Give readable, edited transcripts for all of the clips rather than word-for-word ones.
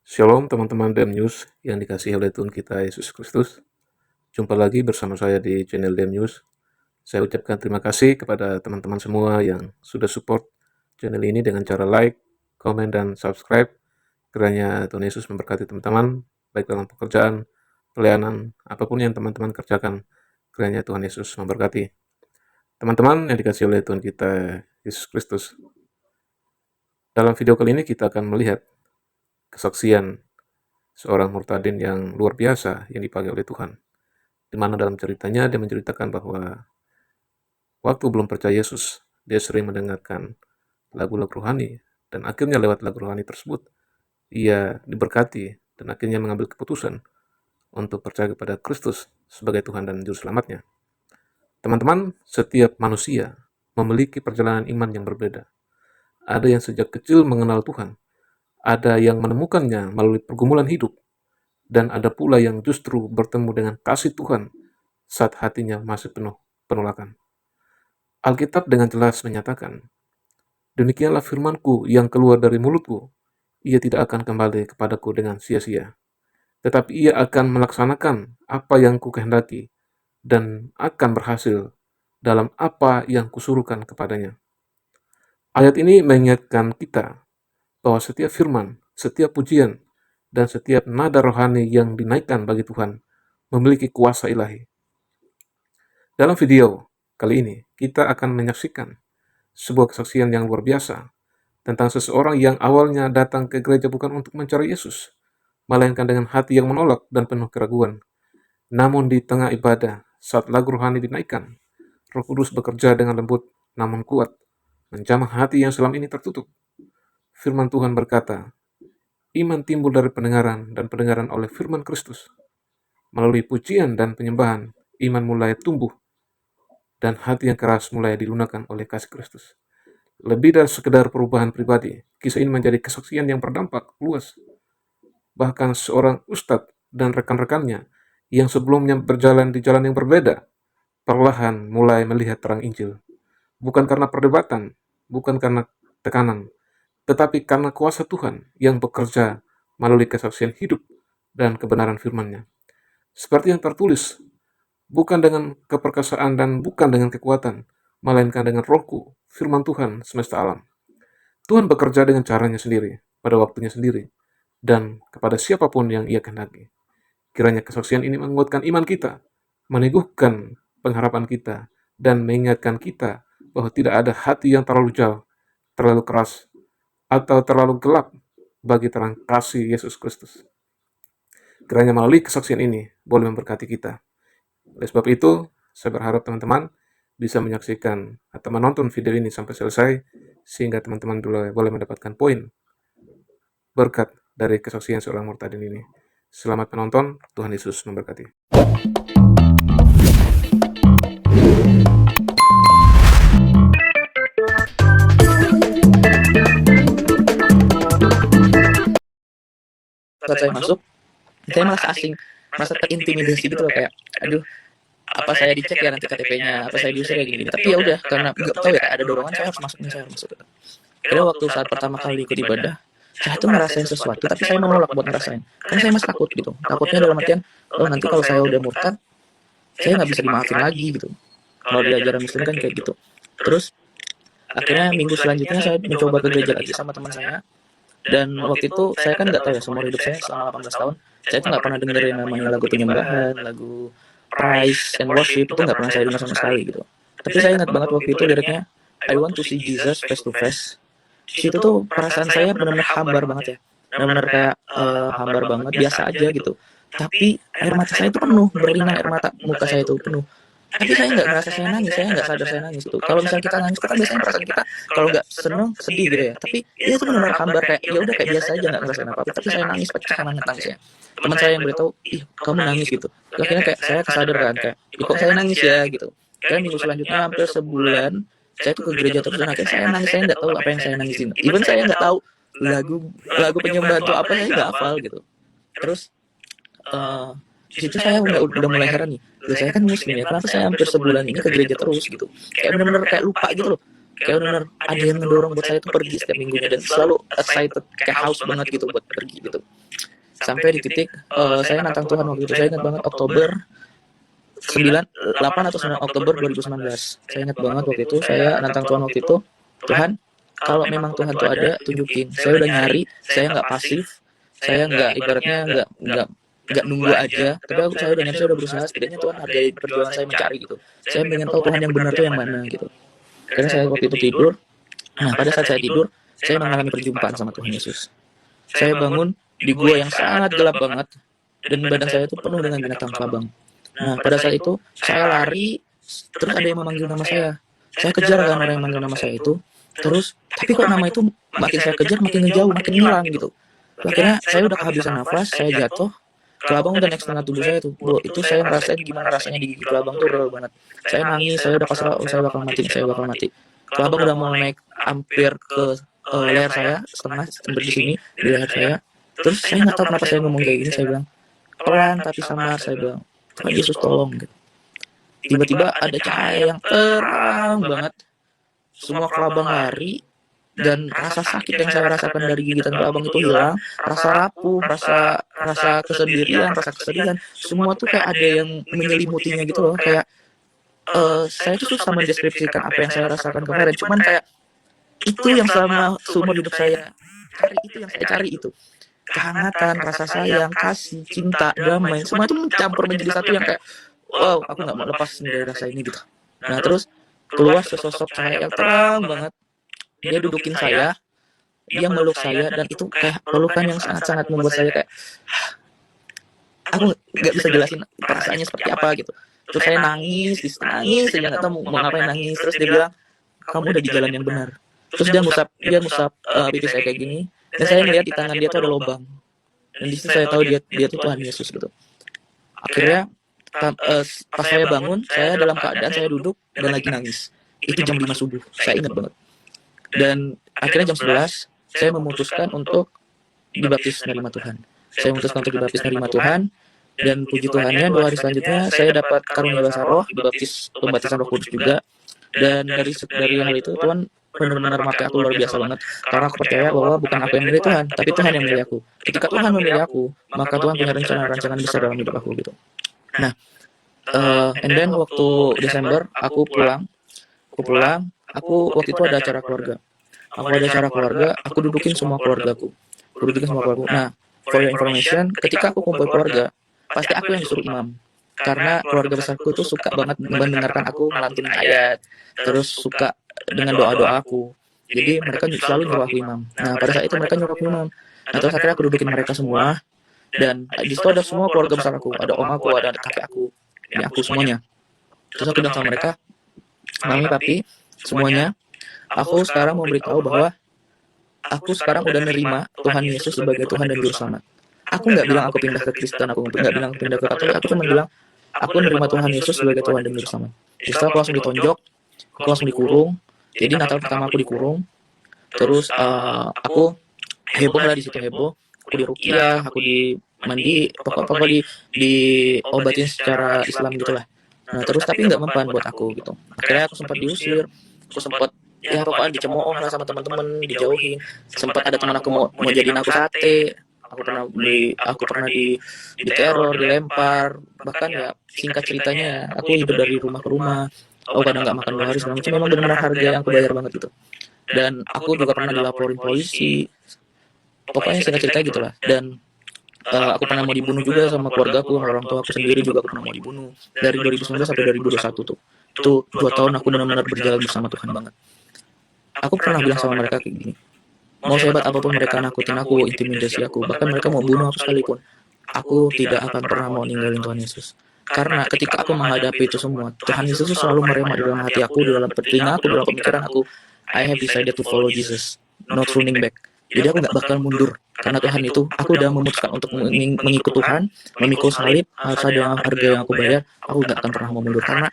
Shalom teman-teman Dem News yang dikasihi oleh Tuhan kita Yesus Kristus. Jumpa lagi bersama saya di channel Dem News. Saya ucapkan terima kasih kepada teman-teman semua yang sudah support channel ini dengan cara like, komen, dan subscribe. Kiranya Tuhan Yesus memberkati teman-teman, baik dalam pekerjaan, pelayanan, apapun yang teman-teman kerjakan. Kiranya Tuhan Yesus memberkati. Teman-teman yang dikasihi oleh Tuhan kita Yesus Kristus. Dalam video kali ini kita akan melihat kesaksian seorang murtadin yang luar biasa yang dipakai oleh Tuhan. Di mana dalam ceritanya dia menceritakan bahwa waktu belum percaya Yesus, dia sering mendengarkan lagu-lagu rohani, dan akhirnya lewat lagu rohani tersebut, ia diberkati dan akhirnya mengambil keputusan untuk percaya kepada Kristus sebagai Tuhan dan Juru Selamatnya. Teman-teman, setiap manusia memiliki perjalanan iman yang berbeda. Ada yang sejak kecil mengenal Tuhan, ada yang menemukannya melalui pergumulan hidup, dan ada pula yang justru bertemu dengan kasih Tuhan saat hatinya masih penuh penolakan. Alkitab dengan jelas menyatakan, "Demikianlah firman-Ku yang keluar dari mulutku, ia tidak akan kembali kepadaku dengan sia-sia, tetapi ia akan melaksanakan apa yang Kukehendaki dan akan berhasil dalam apa yang Kusuruhkan kepadanya." Ayat ini mengingatkan kita bahwa setiap firman, setiap pujian, dan setiap nada rohani yang dinaikkan bagi Tuhan memiliki kuasa ilahi. Dalam video kali ini, kita akan menyaksikan sebuah kesaksian yang luar biasa tentang seseorang yang awalnya datang ke gereja bukan untuk mencari Yesus, melainkan dengan hati yang menolak dan penuh keraguan. Namun di tengah ibadah, saat lagu rohani dinaikkan, Roh Kudus bekerja dengan lembut namun kuat, menjamah hati yang selama ini tertutup. Firman Tuhan berkata, iman timbul dari pendengaran dan pendengaran oleh firman Kristus. Melalui pujian dan penyembahan, iman mulai tumbuh dan hati yang keras mulai dilunakkan oleh kasih Kristus. Lebih dari sekedar perubahan pribadi, kisah ini menjadi kesaksian yang berdampak luas. Bahkan seorang ustadz dan rekan-rekannya yang sebelumnya berjalan di jalan yang berbeda, perlahan mulai melihat terang Injil. Bukan karena perdebatan, bukan karena tekanan, tetapi karena kuasa Tuhan yang bekerja melalui kesaksian hidup dan kebenaran firman-Nya. Seperti yang tertulis, bukan dengan keperkasaan dan bukan dengan kekuatan, melainkan dengan Rohku, firman Tuhan semesta alam. Tuhan bekerja dengan caranya sendiri, pada waktunya sendiri, dan kepada siapapun yang Ia kehendaki. Kiranya kesaksian ini menguatkan iman kita, meneguhkan pengharapan kita, dan mengingatkan kita bahwa tidak ada hati yang terlalu jauh, terlalu keras, atau terlalu gelap bagi terang kasih Yesus Kristus. Kiranya melalui kesaksian ini boleh memberkati kita. Oleh sebab itu, saya berharap teman-teman bisa menyaksikan atau menonton video ini sampai selesai, sehingga teman-teman boleh mendapatkan poin berkat dari kesaksian seorang murtadin ini. Selamat menonton, Tuhan Yesus memberkati. Saat saya masuk, saya merasa asing, merasa terintimidasi gitu loh, kayak aduh, apa saya dicek ya nanti KTP-nya, apa saya diusir ya gini. Tapi ya udah, karena nggak tahu ya, kayak ada dorongan saya harus masuk nih, saya harus masuk. Karena waktu saat pertama kali ikut ibadah, saya tuh ngerasain sesuatu, tapi saya menolak buat ngerasain. Karena saya masih takut gitu. Takutnya dalam artian, oh nanti kalau saya udah murtad, saya nggak bisa dimaafin lagi gitu. Kalau di ajaran Muslim kan kayak gitu. Terus akhirnya minggu selanjutnya saya mencoba ke gereja lagi sama teman saya. Dan waktu itu saya kan nggak tahu ya, seumur hidup saya selama 18 tahun, saya tuh nggak pernah dengerin namanya lagu penyembahan, lagu praise and worship, itu nggak pernah saya dengar sama sekali gitu. Tapi saya ingat banget waktu itu liriknya, I want to see Jesus face to face. Di situ tuh perasaan saya benar-benar hambar banget ya, benar-benar kayak hambar banget, biasa aja gitu. Tapi air mata saya itu penuh, berlinang air mata, muka saya itu penuh. Tapi saya nggak ngerasa saya nangis, saya nggak sadar saya nangis gitu. Kalau misalnya kita nangis, itu kan biasanya perasaan kita kalau nggak seneng, sedih gitu ya. Tapi dia itu benar-benar hambar, kayak ya udah kayak biasa aja, nggak ngerasain apa-apa. Tapi saya nangis, pecah banget nangisnya. Teman saya yang beritahu, ih kamu nangis gitu. Akhirnya kayak saya kesadar kan, kayak kok saya nangis ya gitu. Dan minggu selanjutnya hampir sebulan, saya tuh ke gereja terus dan akhirnya saya nangis, saya nggak tahu apa yang saya nangisin. Even saya nggak tahu lagu lagu penyembahan itu apa, saya nggak hafal gitu. Terus di situ saya udah mulai heran nih. Loh, saya kan muslim ya, kenapa saya hampir sebulan ini ke gereja terus gitu. Kayak benar-benar kayak lupa gitu loh. kayak benar ada yang ngedorong buat saya tuh pergi setiap minggunya, dan selalu excited, kayak haus banget gitu buat pergi gitu. Sampai di titik saya nantang Tuhan waktu itu. Saya ingat banget Oktober 8 atau 9 Oktober 2019. Saya ingat banget waktu itu saya nantang Tuhan waktu itu. Tuhan, kalau memang Tuhan tuh ada, tunjukin. Saya udah nyari, saya nggak pasif, saya nggak ibaratnya nggak nunggu aja, tapi saya udah nyari, saya udah berusaha. Setidaknya Tuhan hargai perjuangan saya mencari gitu. Saya pengen tahu Tuhan yang benar tuh yang mana gitu. Karena saya waktu itu tidur. Nah, pada saat saya tidur, saya mengalami perjumpaan sama Tuhan Yesus. Saya bangun di gua yang sangat gelap banget, dan badan saya itu penuh dengan binatang kelabang. Nah, pada saat itu saya lari, terus ada yang memanggil nama saya. Saya kejar kan orang yang manggil nama saya itu. Terus, tapi kok nama itu makin saya kejar, makin ngejauh, makin hilang gitu. Akhirnya saya udah kehabisan nafas, saya jatuh. Kelabang udah naik setengah tubuh saya tuh. Bro, itu saya ngerasain gimana rasanya digigit kelabang tuh real banget. Saya nangis, saya udah pasrah, saya bakal mati, saya bakal mati. Kelabang udah mau naik hampir ke leher saya, setengah sampai di sini, di leher saya. Terus saya nggak tahu kenapa saya ngomong kayak gini, saya bilang, pelan tapi samar, saya bilang, Tuhan Yesus tolong gitu. Tiba-tiba ada cahaya yang terang banget, semua kelabang lari, dan rasa sakit yang saya rasakan dari gigitan kelabang itu hilang, rasa rapuh, rasa kesendirian, rasa kesedihan, semua tuh kayak ada yang menyelimutinya gitu loh. Kayak saya tuh susah mendeskripsikan apa yang saya rasakan kemarin, cuman kayak itu yang selama seumur hidup saya cari, itu yang saya cari itu. Kehangatan, rasa sayang, kasih, cinta, damai, semua itu mencampur menjadi satu yang kayak, wow, aku nggak mau lepas dari rasa ini gitu. Nah, terus keluar sesosok cahaya yang terang banget. Dia dudukin saya, dia meluk saya, dan itu kayak pelukan yang sangat-sangat membuat saya kayak, aku nggak bisa jelasin perasaannya seperti apa gitu. Terus saya nangis, saya nggak tahu mau ngapain nangis. Terus dia bilang, kamu udah di jalan yang benar. Terus dia ngusap pipi saya kayak gini, dan saya melihat di tangan dia tuh ada lubang. Dan di situ saya tahu dia tuh Tuhan Yesus gitu. Akhirnya pas saya bangun, saya dalam keadaan saya duduk dan lagi nangis. Itu jam 5 subuh, saya ingat banget. Dan akhirnya jam 11, saya memutuskan untuk dibaptis menerima Tuhan. Saya memutuskan untuk dibaptis menerima Tuhan, dan puji Tuhannya 2 hari selanjutnya saya dapat karunia bahasa roh, dibaptis pembaptisan Roh Kudus juga. Dan dari hal itu Tuhan benar-benar memakai aku luar biasa banget, karena aku percaya bahwa bukan aku yang memilih Tuhan, tapi Tuhan yang memilih aku. Ketika Tuhan memilih aku, maka Tuhan punya rencana-rencana besar dalam hidup aku gitu. Nah, and then waktu Desember aku pulang, aku waktu itu ada acara keluarga. Aku dudukin semua keluargaku. Nah, for your information, ketika aku kumpul keluarga, pasti aku yang disuruh imam. Karena keluarga besarku itu suka banget mendengarkan aku melantunin ayat, terus suka dengan doa-doa aku. Jadi mereka selalu nyuruh aku imam. Nah, pada saat itu mereka nyuruh aku imam. Nah, terus akhirnya aku dudukin mereka semua, dan di situ ada semua keluarga besar aku. Ada om aku, ada kakek aku, ini aku semuanya. Terus aku bilang sama mereka, Mami, Papi, semuanya, aku sekarang mau beritahu bahwa aku sekarang udah nerima Tuhan Yesus sebagai Tuhan dan Juru Selamat. Aku nggak bilang aku pindah ke Kristen, aku nggak bilang pindah ke Katolik, aku cuma bilang aku nerima Tuhan Yesus sebagai Tuhan dan Juru Selamat. Jadi aku langsung ditonjok, aku langsung dikurung. Jadi Natal pertama aku dikurung. Terus aku heboh lah di situ, heboh. Aku diruqyah, aku mandi, pokoknya diobatin secara Islam gitulah. Nah, terus tapi nggak mempan buat aku gitu. Akhirnya aku sempat diusir, aku sempat ya pokoknya dicemooh lah sama teman-teman, dijauhin. Sempat ada teman aku mau jadiin aku sate. Aku pernah diteror, dilempar. Bahkan ya singkat ceritanya aku hidup dari rumah ke rumah. Aku kadang nggak makan 2 hari segala macam. Memang benar-benar harga yang aku bayar banget gitu. Dan aku juga pernah dilaporin polisi. Pokoknya singkat cerita gitulah. Dan aku pernah mau dibunuh juga sama keluargaku, orang tua aku sendiri juga aku pernah mau dibunuh. Dari 2019 sampai 2021 tuh. Itu 2 tahun aku benar-benar berjalan bersama Tuhan banget. Aku pernah bilang sama mereka kayak gini, mau sehebat apapun mereka nakutin aku, intimidasi aku, bahkan mereka mau bunuh aku sekalipun, aku tidak akan pernah mau ninggalin Tuhan Yesus. Karena ketika aku menghadapi itu semua, Tuhan Yesus selalu merema di dalam hati aku, di dalam telinga aku, dalam pemikiran aku. I have decided to follow Jesus, not running back. Jadi aku gak bakal mundur, karena Tuhan itu, aku udah memutuskan untuk mengikut Tuhan, memikul salib, harga yang aku bayar, aku gak akan pernah mau mundur. Karena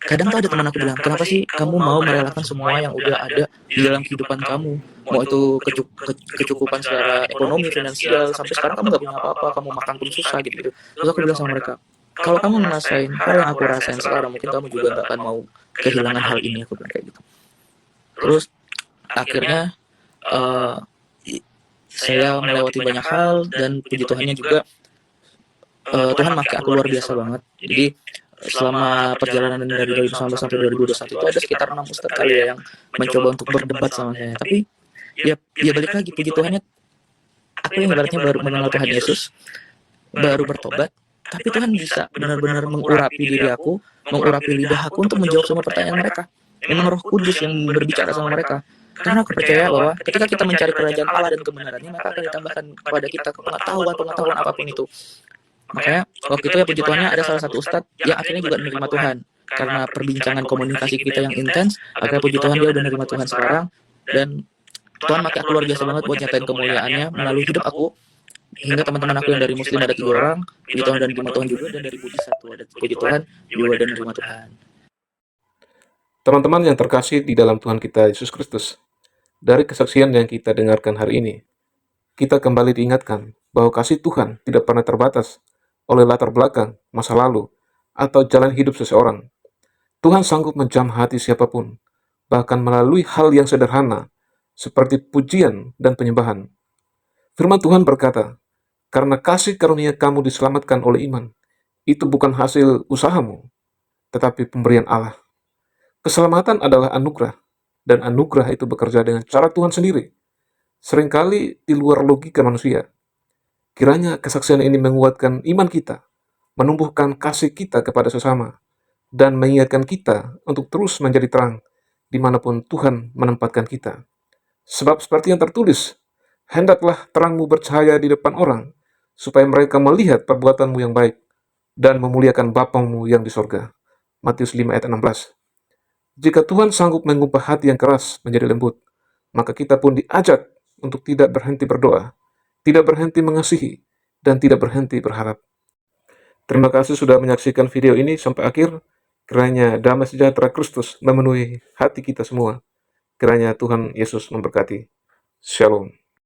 kadang tuh ada teman aku bilang, kenapa sih kamu mau merelakan semua yang udah ada di dalam kehidupan kamu, mau itu kecukupan secara ekonomi, finansial, sampai sekarang kamu gak punya apa-apa, kamu makan pun susah gitu. Terus aku bilang sama mereka, kalau kamu ngerasain hal yang aku rasain sekarang, mungkin kamu juga gak akan mau kehilangan hal ini, aku bilang kayak gitu. Terus akhirnya saya melewati banyak hal, dan puji Tuhannya juga Tuhan pakai aku luar biasa banget. Jadi selama perjalanan dari 2019 sampai 2021 itu ada sekitar 6 ustadz kali ya yang mencoba untuk berdebat sama saya. Tapi ya balik lagi, puji Tuhannya aku yang ibaratnya baru mengenal Tuhan Yesus, baru bertobat, tapi Tuhan bisa benar-benar mengurapi diri aku, mengurapi lidah aku untuk menjawab semua pertanyaan mereka. Memang Roh Kudus yang berbicara sama mereka. Karena aku percaya bahwa ketika kita mencari kerajaan Allah dan kebenarannya, maka akan ditambahkan kepada kita pengetahuan apapun itu. Makanya waktu itu ya puji Tuhannya ada salah satu ustadz yang akhirnya juga menerima Tuhan. Karena perbincangan komunikasi kita yang intens, akhirnya puji Tuhan dia udah menerima Tuhan sekarang. Dan Tuhan pakai aku luar biasa banget buat nyatain kemuliaannya melalui hidup aku. Hingga teman-teman aku yang dari Muslim ada 3 orang, puji Tuhan dan menerima Tuhan juga. Dan dari Buddhis 1 ada puji Tuhan juga dan menerima Tuhan. Teman-teman yang terkasih di dalam Tuhan kita Yesus Kristus, dari kesaksian yang kita dengarkan hari ini, kita kembali diingatkan bahwa kasih Tuhan tidak pernah terbatas oleh latar belakang, masa lalu, atau jalan hidup seseorang. Tuhan sanggup menjamah hati siapapun, bahkan melalui hal yang sederhana, seperti pujian dan penyembahan. Firman Tuhan berkata, "Karena kasih karunia kamu diselamatkan oleh iman, itu bukan hasil usahamu, tetapi pemberian Allah." Keselamatan adalah anugerah, dan anugerah itu bekerja dengan cara Tuhan sendiri, seringkali di luar logika manusia. Kiranya kesaksian ini menguatkan iman kita, menumbuhkan kasih kita kepada sesama, dan mengingatkan kita untuk terus menjadi terang dimanapun Tuhan menempatkan kita. Sebab seperti yang tertulis, hendaklah terangmu bercahaya di depan orang, supaya mereka melihat perbuatanmu yang baik, dan memuliakan Bapamu yang di sorga. Matius 5 ayat 16. Jika Tuhan sanggup mengubah hati yang keras menjadi lembut, maka kita pun diajak untuk tidak berhenti berdoa, tidak berhenti mengasihi, dan tidak berhenti berharap. Terima kasih sudah menyaksikan video ini sampai akhir. Kiranya damai sejahtera Kristus memenuhi hati kita semua. Kiranya Tuhan Yesus memberkati. Shalom.